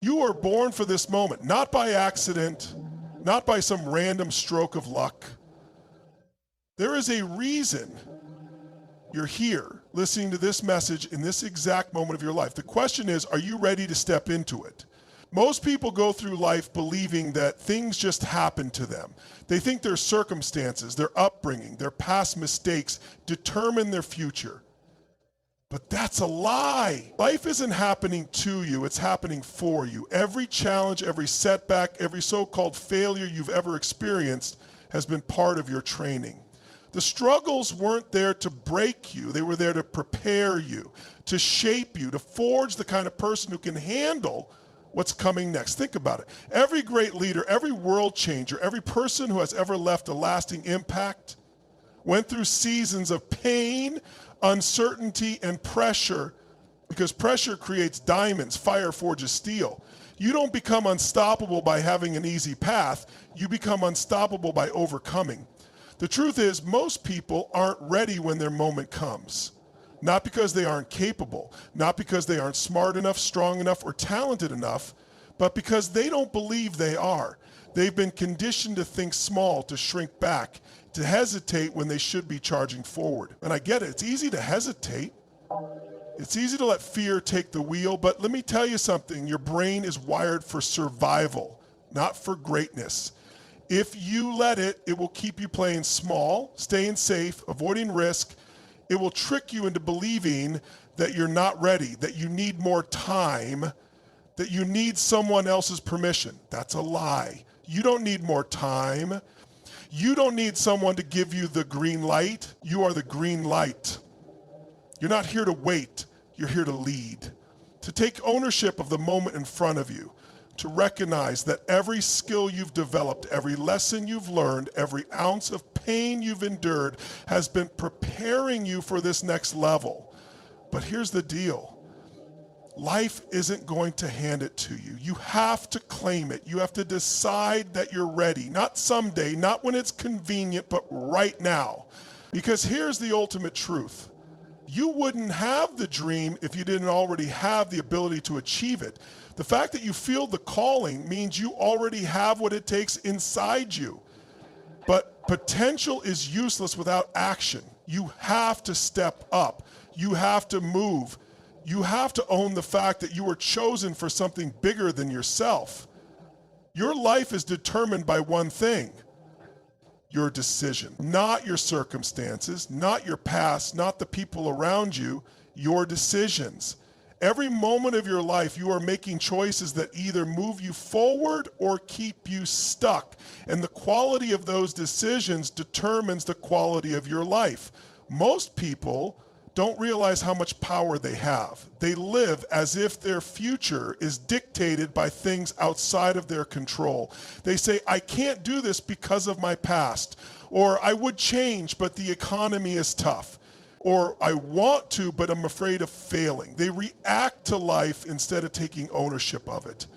You are born for this moment, not by accident, not by some random stroke of luck. There is a reason you're here listening to this message in this exact moment of your life. The question is, are you ready to step into it? Most people go through life believing that things just happen to them. They think their circumstances, their upbringing, their past mistakes determine their future. But that's a lie. Life isn't happening to you, it's happening for you. Every challenge, every setback, every so-called failure you've ever experienced has been part of your training. The struggles weren't there to break you, they were there to prepare you, to shape you, to forge the kind of person who can handle what's coming next. Think about it. Every great leader, every world changer, every person who has ever left a lasting impact went through seasons of pain, uncertainty, and pressure, because pressure creates diamonds, fire forges steel. You don't become unstoppable by having an easy path, you become unstoppable by overcoming. The truth is, most people aren't ready when their moment comes. Not because they aren't capable, not because they aren't smart enough, strong enough, or talented enough, but because they don't believe they are. They've been conditioned to think small, to shrink back, to hesitate when they should be charging forward. And I get it, it's easy to hesitate. It's easy to let fear take the wheel, but let me tell you something, your brain is wired for survival, not for greatness. If you let it, it will keep you playing small, staying safe, avoiding risk. It will trick you into believing that you're not ready, that you need more time, that you need someone else's permission. That's a lie. You don't need more time. You don't need someone to give you the green light. You are the green light. You're not here to wait. You're here to lead, to take ownership of the moment in front of you, to recognize that every skill you've developed, every lesson you've learned, every ounce of pain you've endured has been preparing you for this next level. But here's the deal. Life isn't going to hand it to you. You have to claim it. You have to decide that you're ready. Not someday, not when it's convenient, but right now. Because here's the ultimate truth. You wouldn't have the dream if you didn't already have the ability to achieve it. The fact that you feel the calling means you already have what it takes inside you. But potential is useless without action. You have to step up. You have to move. You have to own the fact that you were chosen for something bigger than yourself. Your life is determined by one thing: your decision, not your circumstances, not your past, not the people around you, your decisions. Every moment of your life, you are making choices that either move you forward or keep you stuck. And the quality of those decisions determines the quality of your life. Most people don't realize how much power they have. They live as if their future is dictated by things outside of their control. They say, I can't do this because of my past, or I would change, but the economy is tough, or I want to, but I'm afraid of failing. They react to life instead of taking ownership of it.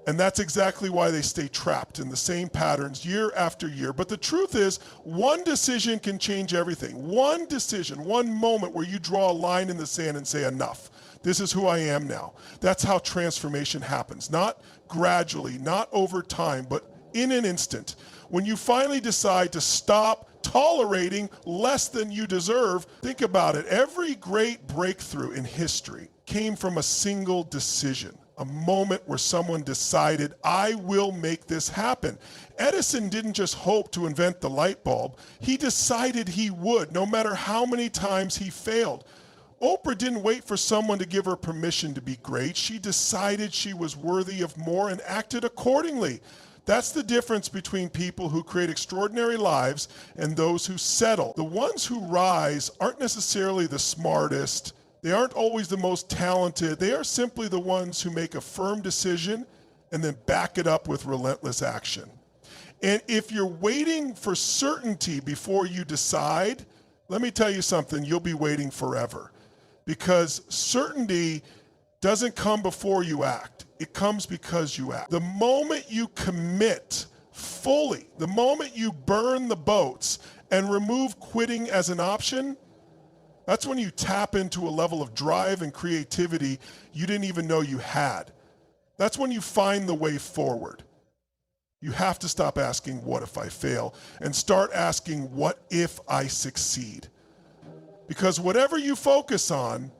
And that's exactly why they stay trapped in the same patterns year after year. But the truth is, one decision can change everything. One decision, one moment where you draw a line in the sand and say, enough. This is who I am now. That's how transformation happens. Not gradually, not over time, but in an instant. When you finally decide to stop tolerating less than you deserve, think about it. Every great breakthrough in history came from a single decision. A moment where someone decided, I will make this happen. Edison didn't just hope to invent the light bulb. He decided he would, no matter how many times he failed. Oprah didn't wait for someone to give her permission to be great. She decided she was worthy of more and acted accordingly. That's the difference between people who create extraordinary lives and those who settle. The ones who rise aren't necessarily the smartest. They aren't always the most talented. They are simply the ones who make a firm decision and then back it up with relentless action. And if you're waiting for certainty before you decide, let me tell you something, you'll be waiting forever. Because certainty doesn't come before you act. It comes because you act. The moment you commit fully, the moment you burn the boats and remove quitting as an option, that's when you tap into a level of drive and creativity you didn't even know you had. That's when you find the way forward. You have to stop asking, what if I fail? And start asking, what if I succeed? Because whatever you focus on,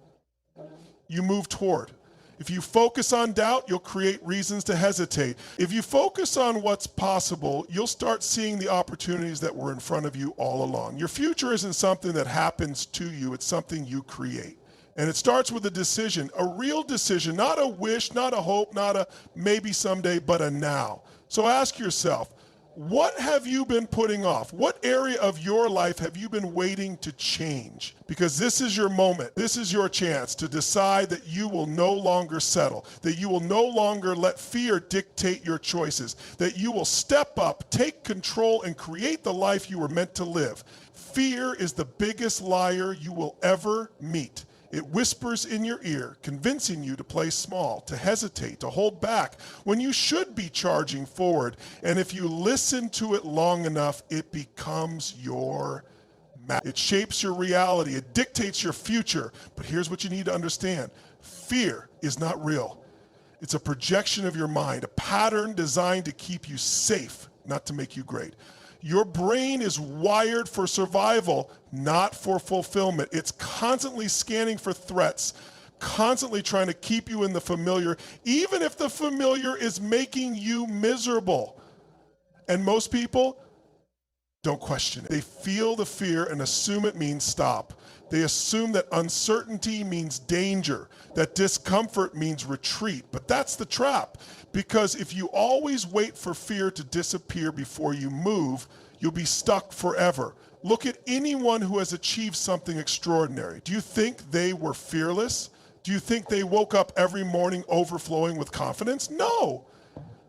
you move toward. If you focus on doubt, you'll create reasons to hesitate. If you focus on what's possible, you'll start seeing the opportunities that were in front of you all along. Your future isn't something that happens to you, it's something you create. And it starts with a decision, a real decision, not a wish, not a hope, not a maybe someday, but a now. So ask yourself, what have you been putting off? What area of your life have you been waiting to change? Because this is your moment. This is your chance to decide that you will no longer settle, that you will no longer let fear dictate your choices, that you will step up, take control, and create the life you were meant to live. Fear is the biggest liar you will ever meet. It whispers in your ear, convincing you to play small, to hesitate, to hold back, when you should be charging forward. And if you listen to it long enough, it becomes your map. It shapes your reality. It dictates your future. But here's what you need to understand. Fear is not real. It's a projection of your mind, a pattern designed to keep you safe, not to make you great. Your brain is wired for survival, not for fulfillment. It's constantly scanning for threats, constantly trying to keep you in the familiar, even if the familiar is making you miserable. And most people don't question it. They feel the fear and assume it means stop. They assume that uncertainty means danger, that discomfort means retreat. But that's the trap, because if you always wait for fear to disappear before you move, you'll be stuck forever. Look at anyone who has achieved something extraordinary. Do you think they were fearless? Do you think they woke up every morning overflowing with confidence? No.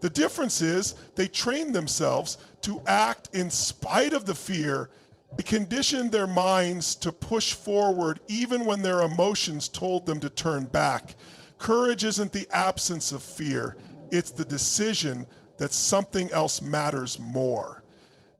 The difference is they trained themselves to act in spite of the fear. They conditioned their minds to push forward even when their emotions told them to turn back. Courage isn't the absence of fear. It's the decision that something else matters more.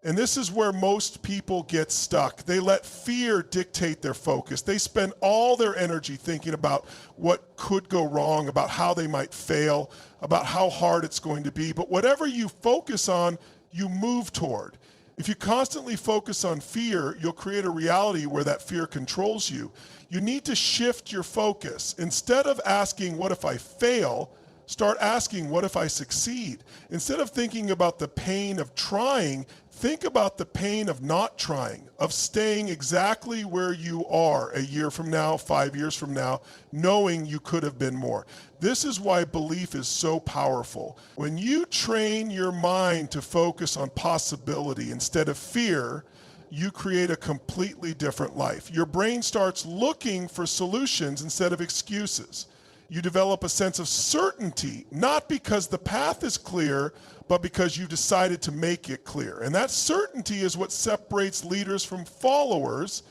And this is where most people get stuck. They let fear dictate their focus. They spend all their energy thinking about what could go wrong, about how they might fail, about how hard it's going to be. But whatever you focus on, you move toward. If you constantly focus on fear, you'll create a reality where that fear controls you. You need to shift your focus. Instead of asking, what if I fail? Start asking, what if I succeed? Instead of thinking about the pain of trying, think about the pain of not trying, of staying exactly where you are a year from now, 5 years from now, knowing you could have been more. This is why belief is so powerful. When you train your mind to focus on possibility instead of fear, you create a completely different life. Your brain starts looking for solutions instead of excuses. You develop a sense of certainty, not because the path is clear, but because you decided to make it clear. And that certainty is what separates leaders from followers.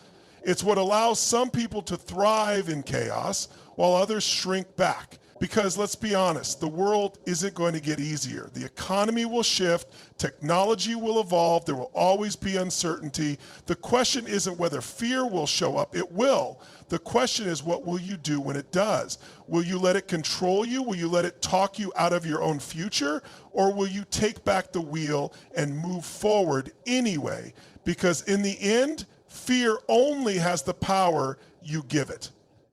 It's what allows some people to thrive in chaos while others shrink back. Because let's be honest, the world isn't going to get easier. The economy will shift, technology will evolve, there will always be uncertainty. The question isn't whether fear will show up, it will. The question is, what will you do when it does? Will you let it control you? Will you let it talk you out of your own future? Or will you take back the wheel and move forward anyway? Because in the end, fear only has the power you give it.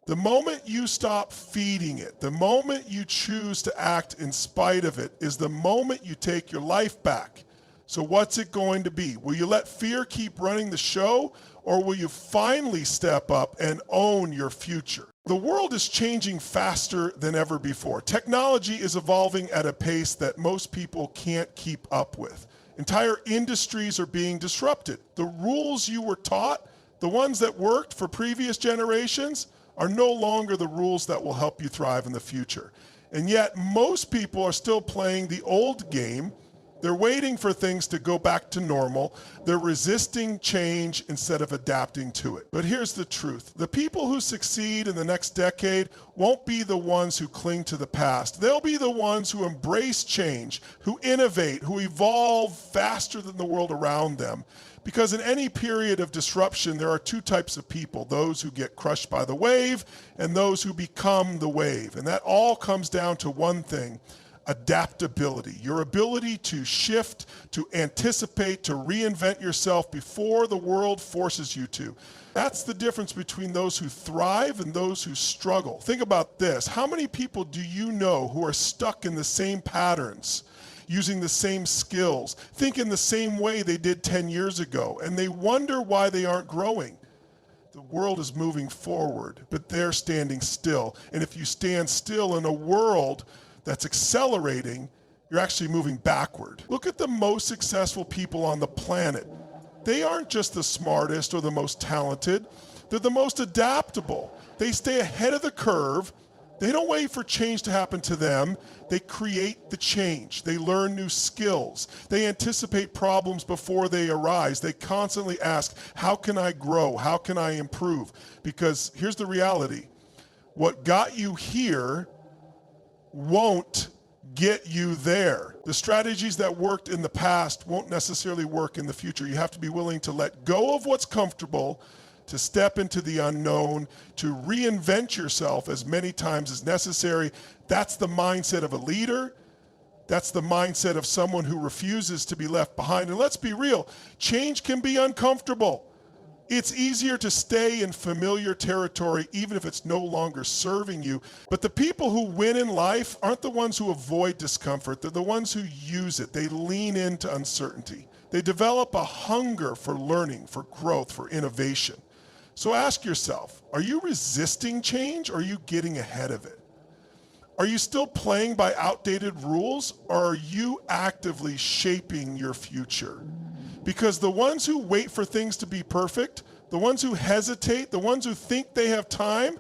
The moment you stop feeding it, the moment you choose to act in spite of it, is the moment you take your life back. So what's it going to be? Will you let fear keep running the show, or will you finally step up and own your future? The world is changing faster than ever before. Technology is evolving at a pace that most people can't keep up with. Entire industries are being disrupted. The rules you were taught, the ones that worked for previous generations, are no longer the rules that will help you thrive in the future. And yet, most people are still playing the old game. They're waiting for things to go back to normal. They're resisting change instead of adapting to it. But here's the truth. The people who succeed in the next decade won't be the ones who cling to the past. They'll be the ones who embrace change, who innovate, who evolve faster than the world around them. Because in any period of disruption, there are two types of people, those who get crushed by the wave and those who become the wave. And that all comes down to one thing: Adaptability, your ability to shift, to anticipate, to reinvent yourself before the world forces you to. That's the difference between those who thrive and those who struggle. Think about this. How many people do you know who are stuck in the same patterns, using the same skills, thinking the same way they did 10 years ago, and they wonder why they aren't growing? The world is moving forward, but they're standing still. And if you stand still in a world that's accelerating, you're actually moving backward. Look at the most successful people on the planet. They aren't just the smartest or the most talented. They're the most adaptable. They stay ahead of the curve. They don't wait for change to happen to them. They create the change. They learn new skills. They anticipate problems before they arise. They constantly ask, how can I grow? How can I improve? Because here's the reality. What got you here won't get you there. The strategies that worked in the past won't necessarily work in the future. You have to be willing to let go of what's comfortable, to step into the unknown, to reinvent yourself as many times as necessary. That's the mindset of a leader. That's the mindset of someone who refuses to be left behind. And let's be real, change can be uncomfortable. It's easier to stay in familiar territory even if it's no longer serving you. But the people who win in life aren't the ones who avoid discomfort. They're the ones who use it. They lean into uncertainty. They develop a hunger for learning, for growth, for innovation. So ask yourself, are you resisting change or are you getting ahead of it? Are you still playing by outdated rules or are you actively shaping your future? Because the ones who wait for things to be perfect, the ones who hesitate, the ones who think they have time,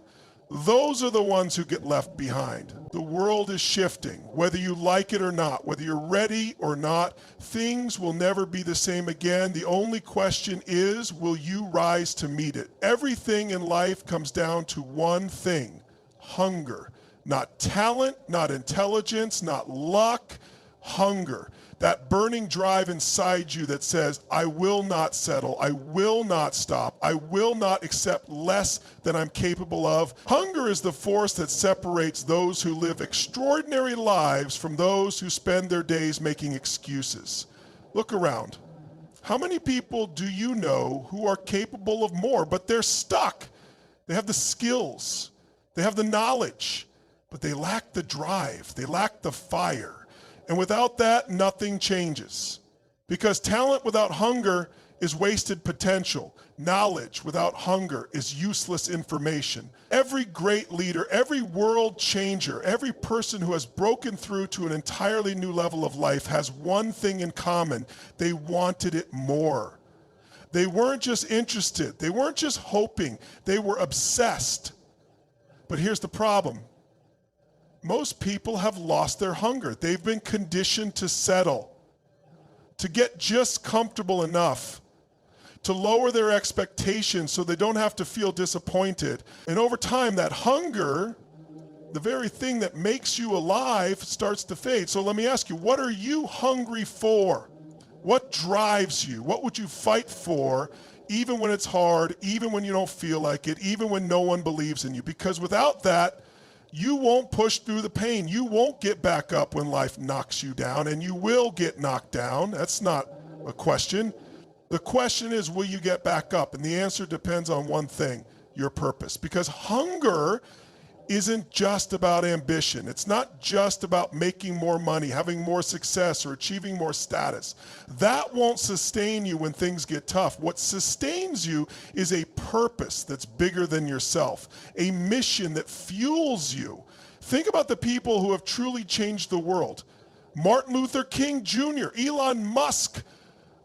those are the ones who get left behind. The world is shifting, whether you like it or not, whether you're ready or not, things will never be the same again. The only question is, will you rise to meet it? Everything in life comes down to one thing, hunger. Not talent, not intelligence, not luck, hunger. That burning drive inside you that says, I will not settle, I will not stop, I will not accept less than I'm capable of. Hunger is the force that separates those who live extraordinary lives from those who spend their days making excuses. Look around. How many people do you know who are capable of more, but they're stuck? They have the skills, they have the knowledge, but they lack the drive, they lack the fire. And without that, nothing changes. Because talent without hunger is wasted potential. Knowledge without hunger is useless information. Every great leader, every world changer, every person who has broken through to an entirely new level of life has one thing in common. They wanted it more. They weren't just interested. They weren't just hoping. They were obsessed. But here's the problem. Most people have lost their hunger. They've been conditioned to settle, to get just comfortable enough, to lower their expectations so they don't have to feel disappointed. And over time, that hunger, the very thing that makes you alive, starts to fade. So let me ask you, what are you hungry for? What drives you? What would you fight for, even when it's hard, even when you don't feel like it, even when no one believes in you? Because without that, you won't push through the pain. You won't get back up when life knocks you down, and you will get knocked down. That's not a question. The question is, will you get back up? And the answer depends on one thing, your purpose. Because hunger isn't just about ambition. It's not just about making more money, having more success, or achieving more status. That won't sustain you when things get tough. What sustains you is a purpose that's bigger than yourself, a mission that fuels you. Think about the people who have truly changed the world. Martin Luther King Jr., Elon Musk,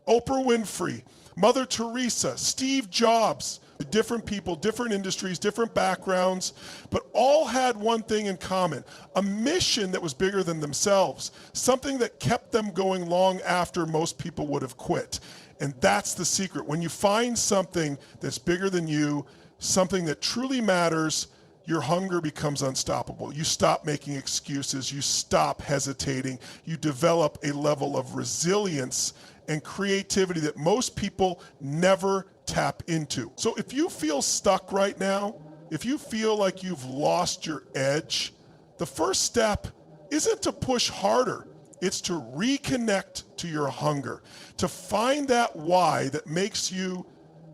Oprah Winfrey, Mother Teresa, Steve Jobs. Different people, different industries, different backgrounds, but all had one thing in common, a mission that was bigger than themselves, something that kept them going long after most people would have quit. And that's the secret. When you find something that's bigger than you, something that truly matters, your hunger becomes unstoppable. You stop making excuses, you stop hesitating, you develop a level of resilience and creativity that most people never tap into. So if you feel stuck right now, if you feel like you've lost your edge, the first step isn't to push harder. It's to reconnect to your hunger, to find that why that makes you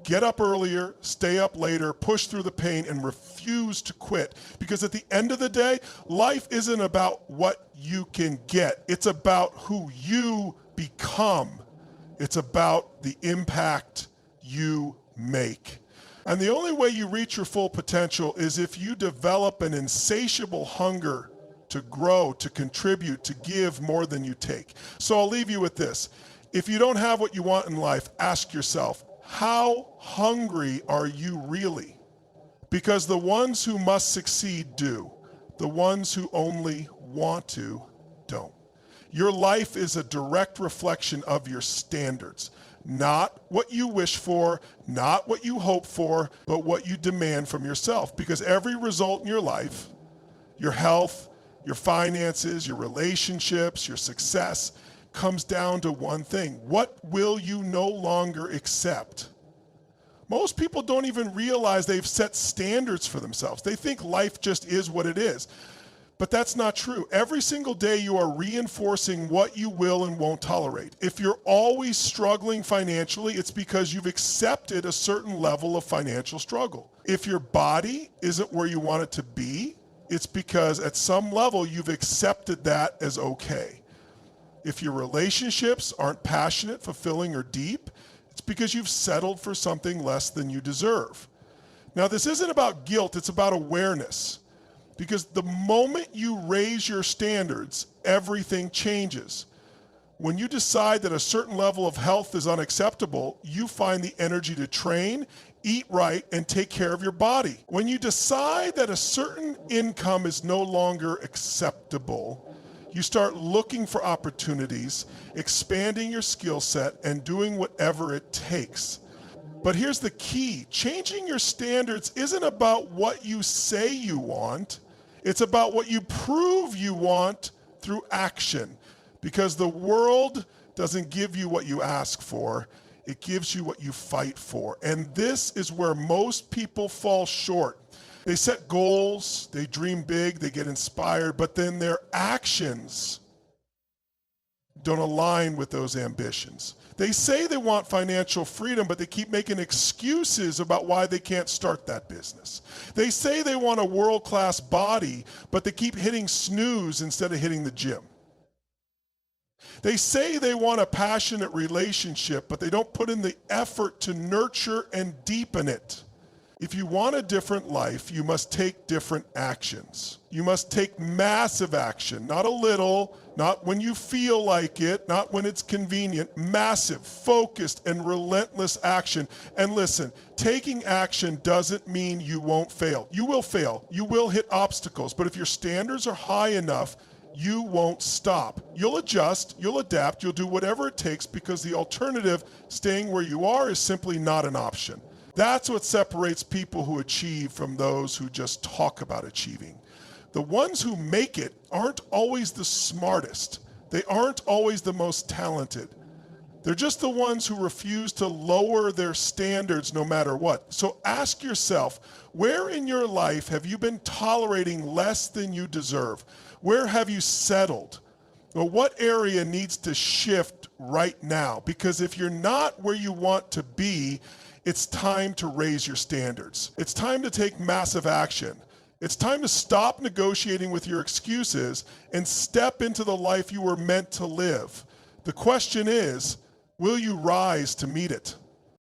get up earlier, stay up later, push through the pain, and refuse to quit. Because at the end of the day, life isn't about what you can get. It's about who you become. It's about the impact you make. And the only way you reach your full potential is if you develop an insatiable hunger to grow, to contribute, to give more than you take. So I'll leave you with this. If you don't have what you want in life, ask yourself, how hungry are you really? Because the ones who must succeed do. The ones who only want to don't. Your life is a direct reflection of your standards. Not what you wish for, not what you hope for, but what you demand from yourself. Because every result in your life, your health, your finances, your relationships, your success, comes down to one thing. What will you no longer accept? Most people don't even realize they've set standards for themselves. They think life just is what it is. But that's not true. Every single day you are reinforcing what you will and won't tolerate. If you're always struggling financially, it's because you've accepted a certain level of financial struggle. If your body isn't where you want it to be, it's because at some level you've accepted that as okay. If your relationships aren't passionate, fulfilling, or deep, it's because you've settled for something less than you deserve. Now, this isn't about guilt, it's about awareness. Because the moment you raise your standards, everything changes. When you decide that a certain level of health is unacceptable, you find the energy to train, eat right, and take care of your body. When you decide that a certain income is no longer acceptable, you start looking for opportunities, expanding your skill set, and doing whatever it takes. But here's the key. Changing your standards isn't about what you say you want. It's about what you prove you want through action. Because the world doesn't give you what you ask for. It gives you what you fight for. And this is where most people fall short. They set goals, they dream big, they get inspired, but then their actions don't align with those ambitions. They say they want financial freedom, but they keep making excuses about why they can't start that business. They say they want a world-class body, but they keep hitting snooze instead of hitting the gym. They say they want a passionate relationship, but they don't put in the effort to nurture and deepen it. If you want a different life, you must take different actions. You must take massive action, not a little, not when you feel like it, not when it's convenient, massive, focused, and relentless action. And listen, taking action doesn't mean you won't fail. You will fail. You will hit obstacles. But if your standards are high enough, you won't stop. You'll adjust, you'll adapt, you'll do whatever it takes because the alternative, staying where you are, is simply not an option. That's what separates people who achieve from those who just talk about achieving. The ones who make it aren't always the smartest. They aren't always the most talented. They're just the ones who refuse to lower their standards no matter what. So ask yourself, where in your life have you been tolerating less than you deserve? Where have you settled? Well, what area needs to shift right now? Because if you're not where you want to be, it's time to raise your standards. It's time to take massive action. It's time to stop negotiating with your excuses and step into the life you were meant to live. The question is, will you rise to meet it?